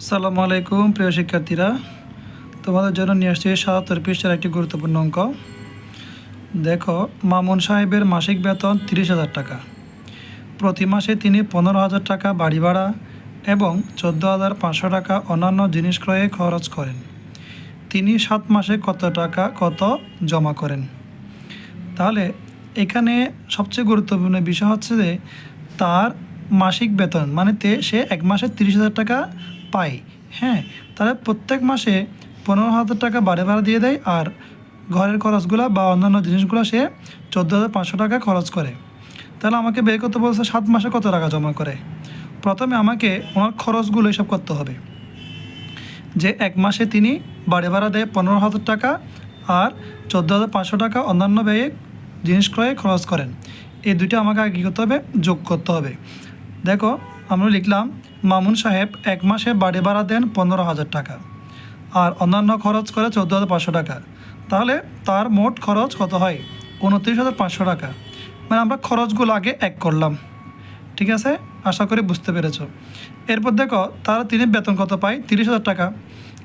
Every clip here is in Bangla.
সালামু আলাইকুম প্রিয় শিক্ষার্থীরা, তোমাদের জন্য নিয়ে আসছি ৭৭ পৃষ্ঠার একটি গুরুত্বপূর্ণ অঙ্ক। দেখো, মামুন সাহেবের মাসিক বেতন ৩০,০০০ টাকা। প্রতি মাসে তিনি ১৫,০০০ টাকা বাড়ি ভাড়া এবং ১৪,৫০০ টাকা অন্যান্য জিনিস ক্রয়ে খরচ করেন। তিনি ৭ মাসে কত জমা করেন? তাহলে এখানে সবচেয়ে গুরুত্বপূর্ণ বিষয় হচ্ছে যে তার মাসিক বেতন, মানে সে এক মাসে ৩০,০০০ টাকা পায়। হ্যাঁ, তাহলে প্রত্যেক মাসে ১৫,০০০ টাকা বাড়ি ভাড়া দিয়ে দেয়, আর ঘরের খরচগুলো বা অন্যান্য জিনিসগুলো সে ১৪,৫০০ টাকা খরচ করে। তাহলে আমাকে বের করতে বলছে ৭ মাসে কত টাকা জমা করে। প্রথমে আমাকে ওনার খরচগুলো হিসাব করতে হবে, যে এক মাসে তিনি বাড়ি ভাড়া দেয় ১৫,০০০ টাকা আর ১৪,৫০০ টাকা অন্যান্য ব্যয়ে জিনিস ক্রয়ে খরচ করেন। এই দুইটা আমাকে আগে কী করতে হবে? যোগ করতে হবে। দেখো, আমরা লিখলাম মামুন সাহেব এক মাসে বাড়ি ভাড়া দেন ১৫,০০০ টাকা আর অন্যান্য খরচ করে ১৪,৫০০ টাকা। তাহলে তার মোট খরচ কত হয়? ২৯,৫০০ টাকা। মানে আমরা খরচগুলো আগে এক করলাম। ঠিক আছে, আশা করি বুঝতে পেরেছ। এরপর দেখো, তিনি বেতন কত পায়? ৩০,০০০ টাকা।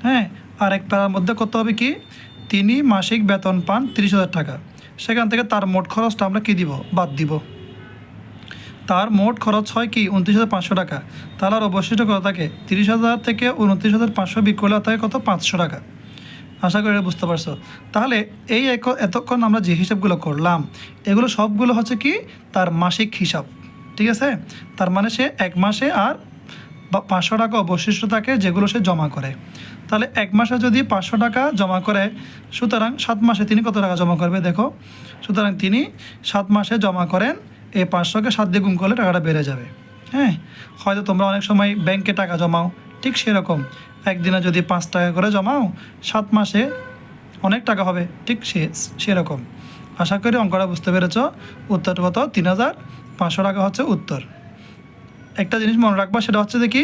হ্যাঁ, আর এক প্যারার মধ্যে কত হবে কি? তিনি মাসিক বেতন পান ৩০,০০০ টাকা। সেখান থেকে তার মোট খরচটা আমরা কী দিব? বাদ দিব। তার মোট খরচ হয় কি? ২৯,৫০০ টাকা। তাহলে আর অবশিষ্ট কত থাকে? ৩০,০০০ থেকে ২৯,৫০০ বিয়োগ করলে থাকে কত? ৫০০ টাকা। আশা করি বুঝতে পারছো। তাহলে এতক্ষণ আমরা যে হিসাবগুলো করলাম, এগুলো সবগুলো হচ্ছে কি? তার মাসিক হিসাব। ঠিক আছে, তার মানে সে এক মাসে আর ৫০০ টাকা অবশিষ্ট থাকে, যেগুলো সে জমা করে। তাহলে এক মাসে যদি ৫০০ টাকা জমা করে, সুতরাং ৭ মাসে তিনি কত টাকা জমা করবে? দেখো, সুতরাং তিনি ৭ মাসে জমা করেন, এই ৫০০কে ৭ দিয়ে গুণ করলে টাকাটা বেড়ে যাবে। হ্যাঁ, হয়তো তোমরা অনেক সময় ব্যাংকে টাকা জমাও, ঠিক সেরকম একদিনে যদি ৫ টাকা করে জমাও, ৭ মাসে অনেক টাকা হবে। ঠিক সেরকম। আশা করি অঙ্কটা বুঝতে পেরেছ। উত্তর কত? ৩,৫০০ টাকা হচ্ছে উত্তর। একটা জিনিস মনে রাখবা, সেটা হচ্ছে যে কি,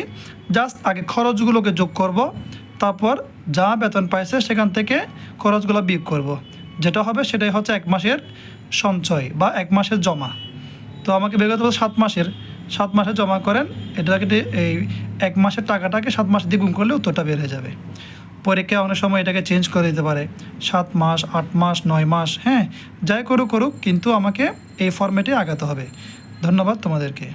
জাস্ট আগে খরচগুলোকে যোগ করব, তারপর যা বেতন পাইছে সেখান থেকে খরচগুলো বিয়োগ করব। যেটা হবে সেটাই হচ্ছে এক মাসের সঞ্চয় বা এক মাসের জমা। তো আমাকে বের করতে হবে ৭ মাসে জমা করেন। এটাকে এই এক মাসের টাকাটাকে ৭ মাস দিয়ে গুণ করলে উত্তরটা বের হয়ে যাবে। পরীক্ষায় অনেক সময় এটাকে চেঞ্জ করে দিতে পারে, ৭ মাস, ৮ মাস, ৯ মাস। হ্যাঁ, যাই করুক, কিন্তু আমাকে এই ফরম্যাটে আগাতে হবে। ধন্যবাদ তোমাদেরকে।